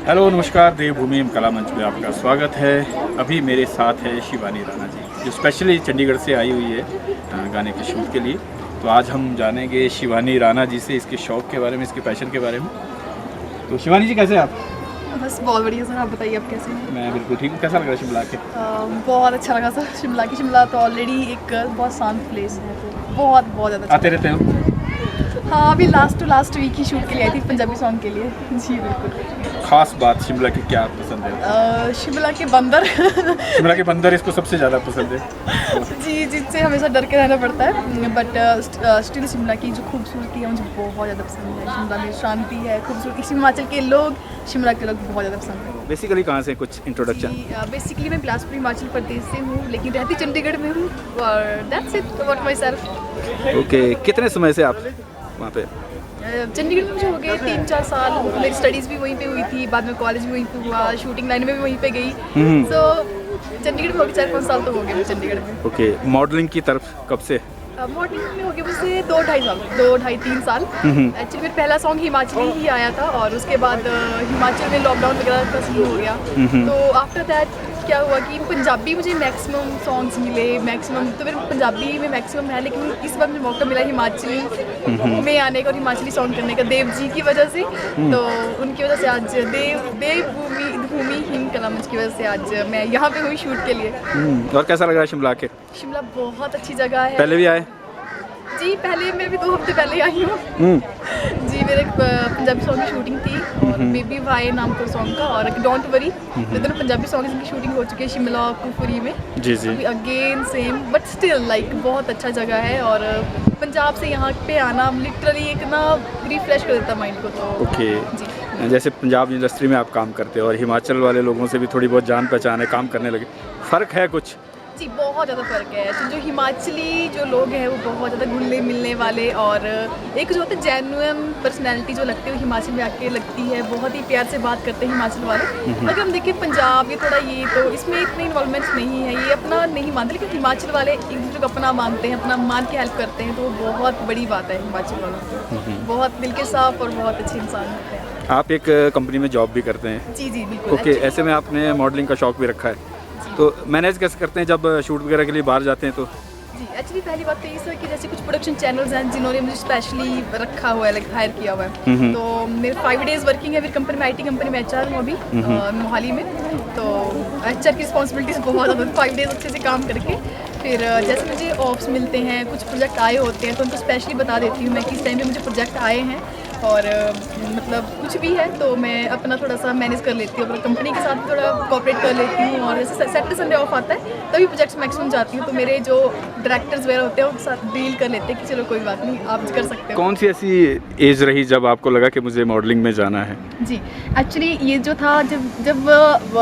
Hello नमस्कार, देवभूमि कला मंच में आपका स्वागत है। अभी मेरे साथ है शिवानी राणा जी, जो स्पेशली चंडीगढ़ से आई हुई है गाने के शूट के लिए। तो आज हम जानेंगे शिवानी राणा जी से इसके शौक़ के बारे में, इसके पैशन के बारे में। तो शिवानी जी कैसे हैं आप? बस बहुत बढ़िया सर, आप बताइए आप कैसे हैं? मैं बिल्कुल ठीक हूँ। कैसा लग रहा है शिमला के? बहुत अच्छा लगा सर शिमला तो ऑलरेडी एक बहुत शांत प्लेस है, तो बहुत ज़्यादा आते रहते हो? हाँ, अभी लास्ट वीक ही शूट के लिए आई थी, पंजाबी सॉन्ग के लिए। जी बिल्कुल। खास बात शिमला की क्या पसंद है? शिमला के बंदर शिमला के बंदर इसको सबसे ज़्यादा पसंद है। जी, जिनसे हमेशा डर के रहना पड़ता है, बट स्टिल शिमला की जो खूबसूरती है मुझे बहुत ज़्यादा पसंद है। शिमला में शांति है, खूबसूरती, हिमाचल के लोग, शिमला के लोग बहुत ज़्यादा पसंद है। बेसिकली कहाँ से, कुछ इंट्रोडक्शन? बेसिकली मैं बिलासपुर हिमाचल प्रदेश से हूँ, लेकिन रहती चंडीगढ़ में हूँ, और that's it about my self. Okay, कितने समय से आप वहाँ पे? चंडीगढ़ में मुझे हो गए 3-4 साल। मेरी स्टडीज़ भी वहीं पे हुई थी, बाद में कॉलेज भी वहीं पे हुआ, शूटिंग लाइन में भी वहीं पे गई। तो चंडीगढ़ में हो गए 4-5 साल तो हो गए मुझे चंडीगढ़ में। ओके, मॉडलिंग की तरफ कब से? मॉडलिंग में हो गया मुझे 2-2.5-3 साल। एक्चुअली मेरा पहला सॉन्ग हिमाचली ही आया था, और उसके बाद हिमाचल में लॉकडाउन वगैरह का शुरू हो गया। तो आफ्टर दैट क्या हुआ कि पंजाबी मुझे मैक्सिमम सॉन्ग्स मिले, मैक्सिमम तो मेरे पंजाबी में मैक्सिमम है, लेकिन इस बार मुझे मौका मिला हिमाचली में आने का और हिमाचली सॉन्ग करने का, देव जी की वजह से। तो उनकी वजह से आज देवभूमि हिम कला मंच की वजह से आज मैं यहाँ पे हुई शूट के लिए। और कैसा लग रहा है शिमला के? शिमला बहुत अच्छी जगह है। पहले भी आए? जी, पहले मैं भी 2 हफ्ते पहले आई हूँ। जी, मेरे पंजाबी सॉन्ग की शूटिंग थी, और बेबी भाई नाम का सॉन्ग का, और डोंट वरी, तो दोनों पंजाबी सॉन्ग की शूटिंग हो चुकी है शिमला कुफरी में। जी जी। अभी again same, but still like बहुत अच्छा जगह है, और पंजाब से यहाँ पे आना लिटरली एक ना रिफ्रेश कर देता माइंड को। तो ओके जी, जैसे पंजाब इंडस्ट्री में आप काम करते हो और हिमाचल वाले लोगों से भी थोड़ी बहुत जान पहचान है, काम करने लगे, फ़र्क है कुछ? जी बहुत ज़्यादा फ़र्क है। तो जो हिमाचली जो लोग हैं वो बहुत ज़्यादा घुलने मिलने वाले, और एक जो होता है जेन्युइन पर्सनैलिटी जो लगती है वो हिमाचल में आके लगती है, बहुत ही प्यार से बात करते हैं हिमाचल वाले। अगर हम देखें पंजाब, ये थोड़ा ये तो इसमें इतनी इन्वॉल्वमेंट नहीं है, ये अपना नहीं मानते, लेकिन हिमाचल वाले एक दूसरे को अपना मानते हैं, अपना मान के हेल्प करते हैं, तो वो बहुत बड़ी बात है हिमाचल वालों की। बहुत दिल के साफ और बहुत अच्छे इंसान होते हैं। आप एक कंपनी में जॉब भी करते हैं? जी जी बिल्कुल। ओके, ऐसे में आपने मॉडलिंग का शौक़ भी रखा है, तो मैनेज कैसे करते हैं जब शूट वगैरह के लिए बाहर जाते हैं? तो जी, एक्चुअली पहली बात तो ये सर कि जैसे कुछ प्रोडक्शन चैनल्स हैं जिन्होंने मुझे स्पेशली रखा हुआ है, लाइक हायर किया हुआ है। तो मेरे 5 डेज़ वर्किंग है फिर कंपनी में, IT कंपनी में HR हूँ अभी मोहाली में। तो HR की रिस्पॉन्सिबिलिटीज़ बहुत ज़्यादा, 5 डेज़ अच्छे से काम करके फिर जैसे मुझे ऑप्स मिलते हैं, कुछ प्रोजेक्ट आए होते हैं, तो उनको स्पेशली बता देती हूँ मैं कि इस टाइम पे मुझे प्रोजेक्ट आए हैं, और मतलब कुछ भी है तो मैं अपना थोड़ा सा मैनेज कर लेती हूँ, अपनी कंपनी के साथ थोड़ा कोऑपरेट कर लेती हूँ, और जैसे सैटरडे संडे ऑफ आता है तभी प्रोजेक्ट्स मैक्सिमम जाती हूँ, तो मेरे जो डायरेक्टर्स वगैरह होते हैं उनके साथ डील कर लेते हैं कि चलो कोई बात नहीं, आप कर सकते हो। कौन सी ऐसी एज रही जब आपको लगा कि मुझे मॉडलिंग में जाना है? जी, एक्चुअली ये जो था जब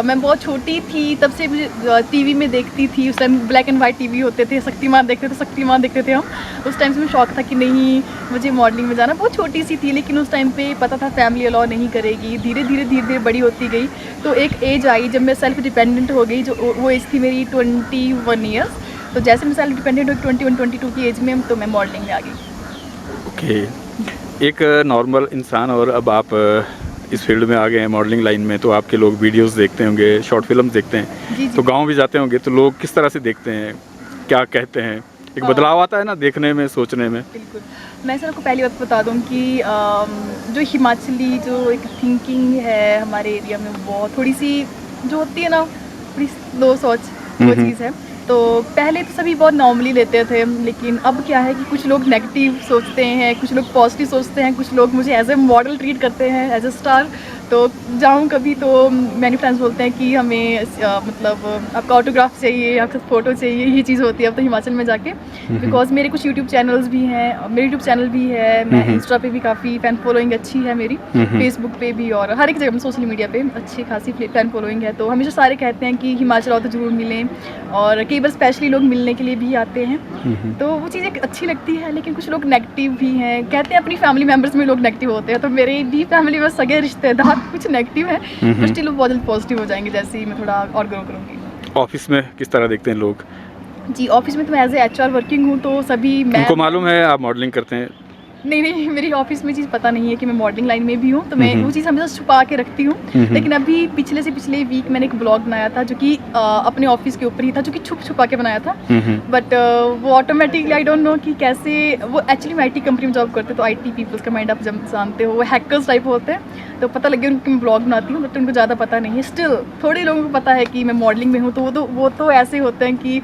मैं बहुत छोटी थी तब से मुझे TV में देखती थी। उस time black and white TV होते थे, शक्तिमान देखते थे हम। उस टाइम से मुझे शौक था कि नहीं मुझे मॉडलिंग में जाना। बहुत छोटी सी थी, लेकिन उस टाइम पे पता था फैमिली अलाउ नहीं करेगी। धीरे धीरे बड़ी होती गई, तो एक एज आई जब मैं सेल्फ डिपेंडेंट हो गई, जो वो एज थी मेरी 21 ईयर्स। तो जैसे मैं सेल्फ डिपेंडेंट हो गई 21-22 की एज में, तो मैं मॉडलिंग में आ गई। ओके, एक नॉर्मल इंसान और अब आप इस फील्ड में आ गए हैं मॉडलिंग लाइन में, तो आपके लोग वीडियोस देखते होंगे, शॉर्ट फिल्म देखते हैं। जी, तो गांव भी जाते होंगे, तो लोग किस तरह से देखते हैं, क्या कहते हैं? एक बदलाव आता है ना देखने में, सोचने में। बिल्कुल। मैं सर आपको पहली बात बता दूं कि जो हिमाचली जो एक थिंकिंग है हमारे एरिया में, वो थोड़ी सी जो होती है ना, थोड़ी लो सोच, वो चीज़ है। तो पहले तो सभी बहुत नॉर्मली लेते थे, लेकिन अब क्या है कि कुछ लोग नेगेटिव सोचते हैं, कुछ लोग पॉजिटिव सोचते हैं, कुछ लोग मुझे एज ए मॉडल ट्रीट करते हैं, एज ए स्टार। तो जाऊँ कभी तो मैंने फ्रेंड्स बोलते हैं कि हमें मतलब आपका ऑटोग्राफ चाहिए, आपका फ़ोटो चाहिए, ये चीज़ होती है अब तो हिमाचल में जाके। बिकॉज मेरे कुछ यूट्यूब चैनल्स भी हैं, मेरे यूट्यूब चैनल भी है, मैं इंस्टा पे भी काफ़ी फ़ैन फॉलोइंग अच्छी है मेरी, फेसबुक पे भी, और हर एक जगह सोशल मीडिया पे अच्छी खासी फ़ैन फॉलोइंग है। तो हमेशा सारे कहते हैं कि हिमाचल आओ तो ज़रूर मिलें, और कई बार स्पेशली लोग मिलने के लिए भी आते हैं। तो वो चीज़ एक अच्छी लगती है, लेकिन कुछ लोग नेगेटिव भी हैं। कहते हैं अपनी फैमिली मेम्बर्स में लोग नेगेटिव होते हैं, तो मेरे भी फैमिली में सगे रिश्तेदार कुछ नेगेटिव है, तो स्टिल वो बहुत पॉजिटिव हो जाएंगे जैसे ही मैं थोड़ा और ग्रो करूँगी। ऑफिस में किस तरह देखते हैं लोग? जी, ऑफिस में तो मैं एज ए HR वर्किंग हूँ, तो सभी मैं उनको मालूम है आप मॉडलिंग करते हैं? नहीं, मेरी ऑफिस में चीज़ पता नहीं है कि मैं मॉडलिंग लाइन में भी हूँ, तो मैं वो चीज़ हमेशा छुपा के रखती हूँ। लेकिन अभी पिछले से पिछले वीक मैंने एक ब्लॉग बनाया था जो कि अपने ऑफिस के ऊपर ही था, जो कि छुपा के बनाया था। बट वो ऑटोमेटिकली आई डोंट नो कि कैसे, वो एक्चुअली मैं IT कंपनी में जॉब करते, तो IT पीपल्स का माइंड आप जानते हो, वो हैकर्स टाइप होते हैं, तो पता लगे उनको मैं ब्लॉग बनाती हूँ, बट उनको ज़्यादा पता नहीं है। स्टिल थोड़े लोगों को पता है कि मैं मॉडलिंग में हूँ, तो वो तो ऐसे होते हैं कि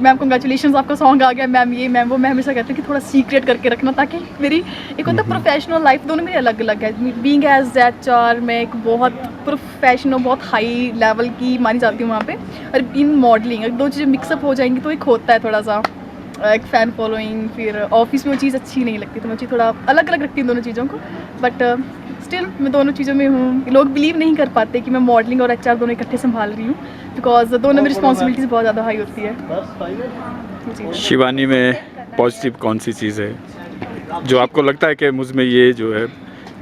मैम कंग्रेचुलेशन, आपका सॉन्ग आ गया, मैम ये मैम वो। मैं हमेशा कहती हूँ कि थोड़ा सीक्रेट करके रखना, ताकि मेरी एक होता है प्रोफेशनल लाइफ, दोनों मेरी अलग अलग है। बीइंग एज HR मैं एक बहुत प्रोफेशनल, बहुत हाई लेवल की मानी जाती हूँ वहाँ पे, और इन मॉडलिंग दो चीज़ें मिक्सअप हो जाएंगी तो एक होता है थोड़ा सा एक फ़ैन फॉलोइंग, फिर ऑफिस में वो चीज़ अच्छी नहीं लगती, तो मैं चीज़ थोड़ा अलग अलग रखती हूँ दोनों चीज़ों को। बट स्टिल मैं दोनों चीज़ों में हूँ। लोग बिलीव नहीं कर पाते कि मैं मॉडलिंग और HR दोनों इकट्ठे संभाल रही हूँ, बिकॉज दोनों में रिस्पॉन्सिबिलिटीज़ बहुत ज़्यादा हाई होती है। शिवानी में पॉजिटिव कौन सी चीज़ है जो आपको लगता है कि मुझ में ये जो है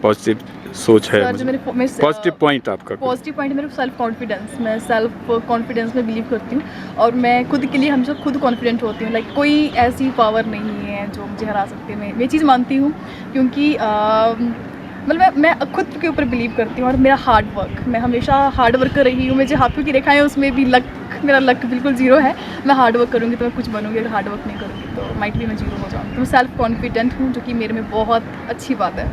पॉजिटिव सोच है? सर, जो मेरे पॉजिटिव पॉइंट आपका? पॉजिटिव पॉइंट मेरे सेल्फ कॉन्फिडेंस। मैं सेल्फ कॉन्फिडेंस में बिलीव करती हूँ, और मैं खुद के लिए हमेशा खुद कॉन्फिडेंट होती हूँ। लाइक कोई ऐसी पावर नहीं है जो मुझे हरा सकती है। मैं ये चीज़ मानती हूँ, क्योंकि मतलब मैं खुद के ऊपर बिलीव करती हूँ, और मेरा हार्ड वर्क, मैं हमेशा हार्ड वर्क कर रही हूँ। मुझे हाथों की रेखाएं, उसमें भी मेरा लक बिल्कुल ज़ीरो है। मैं हार्ड वर्क करूँगी तो मैं कुछ बनूँगी, अगर हार्ड वर्क नहीं करूँगी तो माइट भी मैं जीरो हो जाऊँगी। तो मैं सेल्फ कॉन्फिडेंट हूँ, जो कि मेरे में बहुत अच्छी बात है।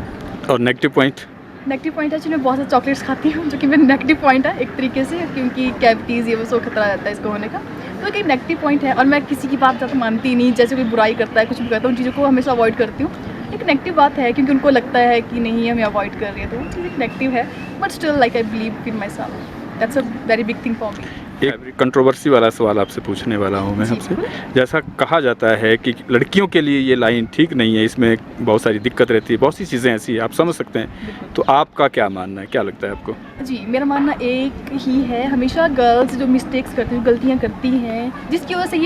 और नेगेटिव पॉइंट? नेगेटिव पॉइंट है, मैं बहुत सारे चॉकलेट्स खाती हूँ, जो कि मेरा नेगेटिव पॉइंट है एक तरीके से, क्योंकि कैविटीज़ ये वो सो खतरा रहता है इसको होने का, तो एक नेगेटिव पॉइंट है। और मैं किसी की बात ज़्यादा मानती नहीं, जैसे कोई बुराई करता है, कुछ भी करता है, उन चीज़ों को हमेशा अवॉइड करती हूँ। एक नेगेटिव बात है, क्योंकि उनको लगता है कि नहीं हमें अवॉइड कर रही है, तो वो चीज़ एक नेगेटिव है। But still like I believe in my self, that's a very big thing for me. एक कंट्रोवर्सी वाला सवाल आपसे पूछने वाला हूँ मैं आपसे। जैसा कहा जाता है कि लड़कियों के लिए ये लाइन ठीक नहीं है, इसमें बहुत सारी दिक्कत रहती है, बहुत सी चीज़ें ऐसी आप समझ सकते हैं, तो आपका क्या मानना है, क्या लगता है आपको? जी, मेरा मानना एक ही है, हमेशा गर्ल्स जो मिस्टेक्स करती हैं, गलतियाँ करती हैं, जिसकी वजह से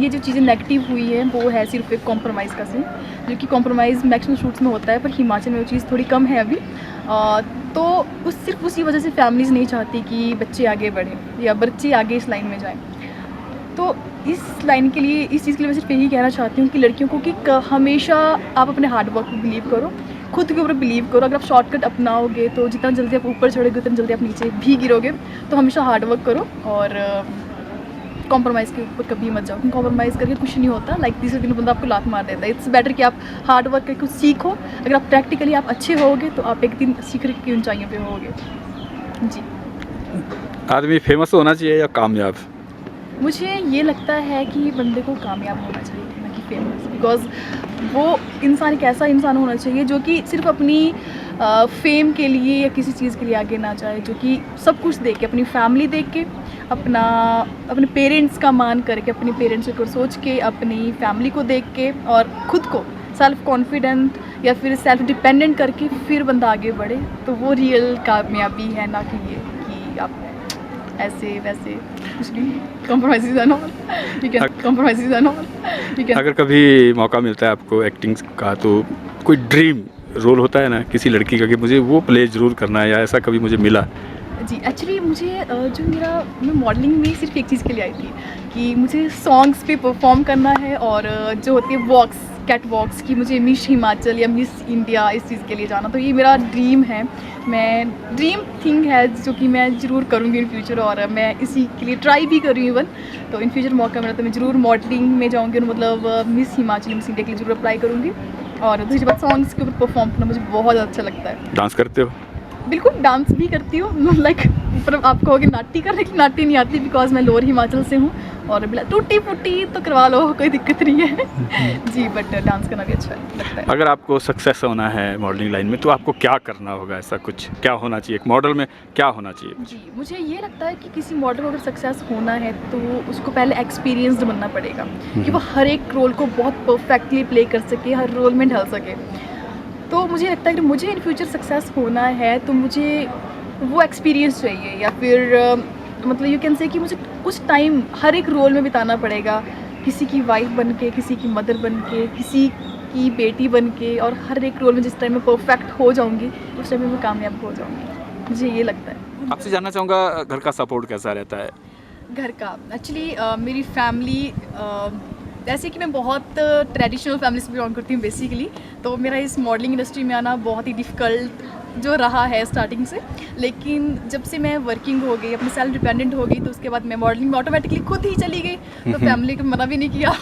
ये जो चीज़ें नेगेटिव हुई हैं, वो है सिर्फ एक कॉम्प्रोमाइज़ का सीन, जो कि कॉम्प्रोमाइज़ मैक्सिमम शूट्स में होता है, पर हिमाचल में वो चीज़ थोड़ी कम है अभी। तो सिर्फ उसी वजह से फैमिलीज़ नहीं चाहती कि बच्चे आगे बढ़ें या बच्चे आगे इस लाइन में जाएँ। तो इस लाइन के लिए, इस चीज़ के लिए मैं सिर्फ यही कहना चाहती हूँ कि लड़कियों को कि हमेशा आप अपने हार्ड वर्क पर बिलीव करो, खुद के ऊपर बिलीव करो। अगर आप शॉर्टकट अपनाओगे तो जितना जल्दी आप ऊपर चढ़ोगे उतना जल्दी आप नीचे भी गिरोगे। तो हमेशा हार्ड वर्क करो, और कॉम्प्रोमाइज़ के ऊपर कभी मत जाओ, क्योंकि कॉम्प्रोमाइज़ करके कुछ नहीं होता। लाइक तीसरे दिन बंदा आपको लात मार देता है। इट्स बेटर कि आप हार्ड वर्क करके कुछ सीखो। अगर आप प्रैक्टिकली आप अच्छे होगे तो आप एक दिन सीखने की ऊंचाइयों पे होगे। जी, आदमी फेमस होना चाहिए या कामयाब? मुझे ये लगता है कि बंदे को कामयाब होना चाहिए, ना कि फेमस, बिकॉज वो इंसान एक ऐसा इंसान होना चाहिए जो कि सिर्फ अपनी फेम के लिए या किसी चीज़ के लिए आगे ना जाए, जो कि सब कुछ देख के, अपनी फैमिली देख के, अपने पेरेंट्स का मान करके, अपने पेरेंट्स को सोच के, अपनी फैमिली को देख के, और ख़ुद को सेल्फ कॉन्फिडेंट या फिर सेल्फ डिपेंडेंट करके फिर बंदा आगे बढ़े, तो वो रियल कामयाबी है, ना कि ये कि आप ऐसे वैसे कुछ नहीं। Compromise and all, you can compromise and all, you can. अगर कभी मौका मिलता है आपको एक्टिंग का, तो कोई ड्रीम रोल होता है ना किसी लड़की का कि मुझे वो प्ले ज़रूर करना है, या ऐसा कभी मुझे मिला? जी, एक्चुअली मुझे मैं मॉडलिंग में सिर्फ एक चीज़ के लिए आई थी कि मुझे सॉन्ग्स पे परफॉर्म करना है, और जो होती है वॉक्स, कैट वॉक्स की, मुझे मिस हिमाचल या मिस इंडिया इस चीज़ के लिए जाना, तो ये मेरा ड्रीम है। मैं ड्रीम थिंग है जो कि मैं ज़रूर करूँगी इन फ्यूचर, और मैं इसी के लिए ट्राई भी कर रही हूँ इवन। तो इन फ्यूचर मौका मिला तो मैं ज़रूर मॉडलिंग में जाऊँगी, और मतलब मिस हिमाचल, मिस इंडिया के लिए ज़रूर अप्लाई करूँगी। और दूसरी बात, सॉन्ग्स के ऊपर परफॉर्म करना मुझे बहुत ज़्यादा अच्छा लगता है। डांस करते हो? बिल्कुल, डांस भी करती हूँ। लाइक पर आप कहोगे नाटी करने की, नाटी नहीं आती, बिकॉज मैं लोअर हिमाचल से हूँ, और टूटी फूटी तो करवा लो, कोई दिक्कत नहीं है। जी, बट डांस करना भी अच्छा लगता है। अगर आपको सक्सेस होना है मॉडलिंग लाइन में, तो आपको क्या करना होगा? ऐसा कुछ क्या होना चाहिए, एक मॉडल में क्या होना चाहिए? जी, मुझे ये लगता है कि किसी मॉडल को अगर सक्सेस होना है तो उसको पहले एक्सपीरियंस्ड बनना पड़ेगा, कि वो हर एक रोल को बहुत परफेक्टली प्ले कर सके, हर रोल में ढल सके। तो मुझे लगता है कि मुझे इन फ्यूचर सक्सेस होना है तो मुझे वो एक्सपीरियंस चाहिए, या फिर मतलब यू कैन से कि मुझे कुछ टाइम हर एक रोल में बिताना पड़ेगा, किसी की वाइफ बन के, किसी की मदर बन के, किसी की बेटी बन के, और हर एक रोल में जिस टाइम मैं परफेक्ट हो जाऊंगी उस टाइम में मैं कामयाब हो जाऊंगी। मुझे ये लगता है। आपसे जानना चाहूँगा, घर का सपोर्ट कैसा रहता है? घर का एक्चुअली मेरी फैमिली ऐसे कि मैं बहुत ट्रेडिशनल फैमिली से बिलोंग करती हूँ बेसिकली, तो मेरा इस मॉडलिंग इंडस्ट्री में आना बहुत ही डिफ़िकल्ट जो रहा है स्टार्टिंग से। लेकिन जब से मैं वर्किंग हो गई, अपनी सेल्फ डिपेंडेंट हो गई, तो उसके बाद मैं मॉडलिंग में ऑटोमेटिकली खुद ही चली गई, तो फैमिली को मना भी नहीं किया।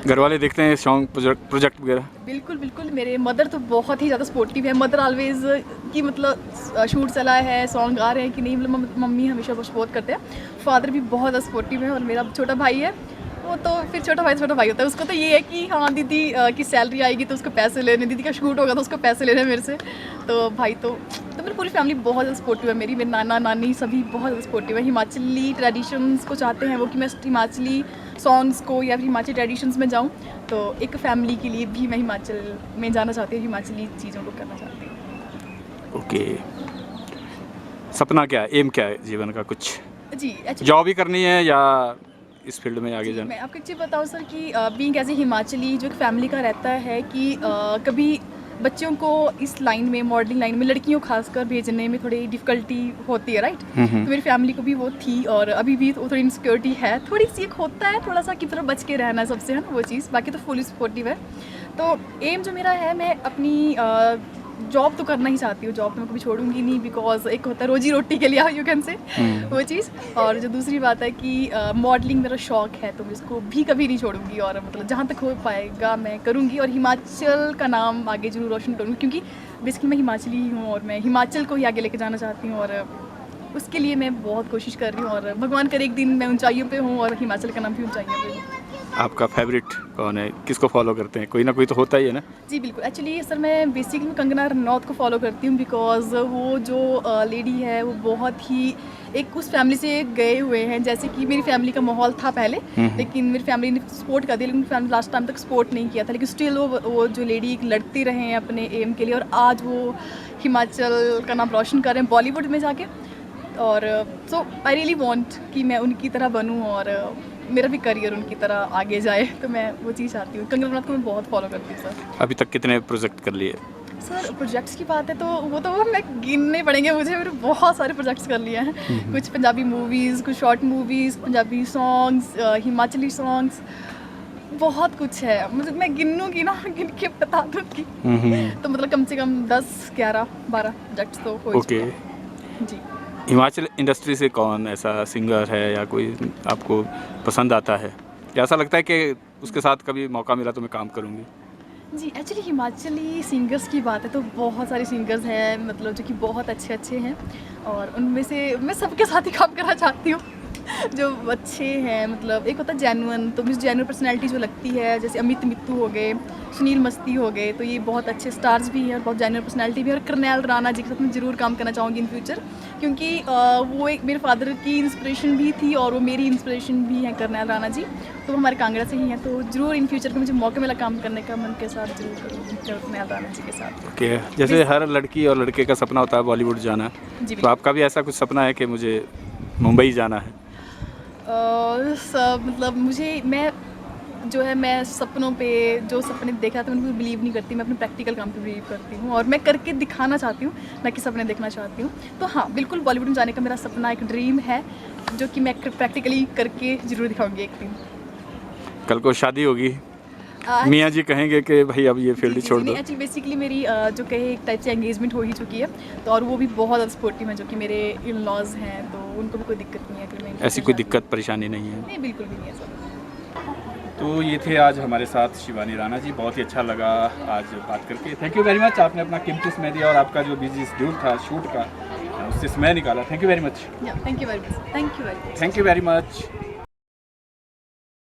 घर वाले देखते हैं सॉन्ग प्रोजेक्ट वगैरह? बिल्कुल बिल्कुल, मेरे मदर तो बहुत ही ज़्यादा सपोर्टिव है। मदर ऑलवेज कि मतलब शूट चला है, सॉन्ग आ रहे हैं कि नहीं, मतलब मम्मी हमेशा बहुत सपोर्ट करते हैं। फादर भी बहुत ज़्यादा सपोर्टिव है, और मेरा छोटा भाई है, वो तो फिर छोटा भाई होता है, उसको तो ये है कि हाँ दीदी की सैलरी आएगी तो उसको पैसे लेने, दीदी का शूट होगा तो उसको पैसे लेने मेरे से। तो भाई तो मेरी पूरी फैमिली बहुत ज़्यादा सपोर्टिव है। मेरे नाना नानी सभी बहुत ज़्यादा सपोर्टिव है। हिमाचली ट्रेडिशंस को चाहते हैं वो कि मैं हिमाचली सॉन्ग्स को या फिर हिमाचली ट्रेडिशंस में जाऊँ, तो एक फैमिली के लिए भी मैं हिमाचल में जाना चाहती हूँ, हिमाचली चीज़ों को करना चाहती हूँ। ओके, सपना क्या है, एम क्या है जीवन का? कुछ जी एक्चुअली जॉब ही करनी है या इस फील्ड में आगे जाना? मैं आपको एक चीज़ बताऊँ सर कि बीइंग एज ए हिमाचली जो एक फैमिली का रहता है कि कभी बच्चों को इस लाइन में, मॉडलिंग लाइन में, लड़कियों खासकर भेजने में थोड़ी डिफ़िकल्टी होती है, राइट? तो मेरी फैमिली को भी वो थी, और अभी भी तो थोड़ी इनसिक्योरिटी है, थोड़ी सी एक होता है थोड़ा सा कि थोड़ा बच के रहना है सबसे, है ना वो चीज़। बाकी तो फुली सपोर्टिव है। तो एम जो मेरा है, मैं अपनी जॉब तो करना ही चाहती हूँ, जॉब तो मैं कभी छोड़ूंगी नहीं, बिकॉज एक होता है रोजी रोटी के लिए, यू कैन से वो चीज़। और जो दूसरी बात है कि मॉडलिंग मेरा शौक है, तो मैं इसको भी कभी नहीं छोड़ूंगी, और मतलब जहाँ तक हो पाएगा मैं करूँगी, और हिमाचल का नाम आगे जरूर रोशन करूँगी, क्योंकि बेसिकली मैं हिमाचली ही हूँ और मैं हिमाचल को ही आगे लेके जाना चाहती हूँ, और उसके लिए मैं बहुत कोशिश कर रही हूँ, और भगवान करे एक दिन मैं ऊंचाइयों पे हूँ और हिमाचल का नाम भी ऊंचाइयों पे हूँ। आपका फेवरेट कौन है, किसको फॉलो करते हैं? कोई ना कोई तो होता ही है ना? जी बिल्कुल, एक्चुअली सर मैं बेसिकली कंगना रनौत को फॉलो करती हूँ, बिकॉज वो जो लेडी है वो बहुत ही एक उस फैमिली से गए हुए हैं। जैसे कि मेरी फैमिली का माहौल था पहले, लेकिन मेरी फैमिली ने सपोर्ट कर दिया, लेकिन फैमिली लास्ट टाइम तक सपोर्ट नहीं किया था, लेकिन स्टिल वो जो लेडी लड़ती रहे हैं अपने एम के लिए, और आज वो हिमाचल का नाम रोशन कर रहे हैं बॉलीवुड में जाके। और सो आई रियली वांट कि मैं उनकी तरह बनूं, और मेरा भी करियर उनकी तरह आगे जाए, तो मैं वो चीज़ चाहती हूँ। कंगना रनौत को मैं बहुत फॉलो करती हूँ सर। अभी तक कितने प्रोजेक्ट कर लिए? सर प्रोजेक्ट्स की बात है तो वो तो मैं गिनने पड़ेंगे मुझे, मेरे बहुत सारे प्रोजेक्ट्स कर लिए हैं। कुछ पंजाबी मूवीज़, कुछ short movies, Punjabi songs, Himachali songs, बहुत कुछ है। मतलब मैं गिनूंगी ना, गिन के बता दूँगी। तो मतलब कम से कम 10, 11, 12 प्रोजेक्ट्स तो हो ओके। जी। हिमाचल इंडस्ट्री से कौन ऐसा सिंगर है या कोई आपको पसंद आता है, या ऐसा लगता है कि उसके साथ कभी मौका मिला तो मैं काम करूँगी? जी एक्चुअली हिमाचली सिंगर्स की बात है तो बहुत सारे सिंगर्स हैं, मतलब जो कि बहुत अच्छे अच्छे हैं, और उनमें से मैं सबके साथ ही काम करना चाहती हूँ जो अच्छे हैं। मतलब एक होता है जेन्युइन, तो मुझे जेन्युइन पर्सनैलिटी जो लगती है, जैसे अमित मित्तू हो गए, सुनील मस्ती हो गए, तो ये बहुत अच्छे स्टार्स भी हैं और बहुत जेन्युइन पर्सनैलिटी भी है। और करनैल राणा जी के साथ मैं ज़रूर काम करना चाहूँगी इन फ्यूचर, क्योंकि वो एक मेरे फादर की इंस्पिरेशन भी थी और वो मेरी इंस्पिरेशन भी है, करनैल राणा जी, तो हमारे कांगड़ा से ही हैं। तो ज़रूर इन फ्यूचर में मुझे मौका मिला काम करने का, मैं उनके साथ जरूर करूँगी, करनैल राणा जी के साथ। ओके, जैसे हर लड़की और लड़के का सपना होता है बॉलीवुड जाना, जी तो आपका भी ऐसा कुछ सपना है कि मुझे मुंबई जाना है? मतलब मैं जो है, मैं सपनों पे जो सपने देखा था उनको बिलीव नहीं करती, मैं अपने प्रैक्टिकल काम पे बिलीव करती हूँ और मैं करके दिखाना चाहती हूँ, ना कि सपने देखना चाहती हूँ। तो हाँ बिल्कुल, बॉलीवुड में जाने का मेरा सपना, एक ड्रीम है जो कि मैं प्रैक्टिकली करके ज़रूर दिखाऊंगी एक दिन। कल को शादी होगी, मियाँ जी कहेंगे कि भाई अब ये फील्ड छोड़ दो? एक्चुअली बेसिकली मेरी जो कहे एक टाइप से एंगेजमेंट हो ही चुकी है, तो और वो भी बहुत ज़्यादा सपोर्टिव है, जो कि मेरे इन लॉज हैं, तो उनको भी कोई दिक्कत नहीं है कि मैं ऐसी कोई दिक्कत परेशानी नहीं है? नहीं, बिल्कुल भी नहीं है सर। तो ये थे आज हमारे साथ शिवानी राणा जी, बहुत ही अच्छा लगा आज बात करके। थैंक यू वेरी मच, आपने अपना कीमती समय दिया और आपका जो बिजी शेड्यूल था शूट का उससे समय निकाला। Thank you very much. Thank you very much. Thank you very much.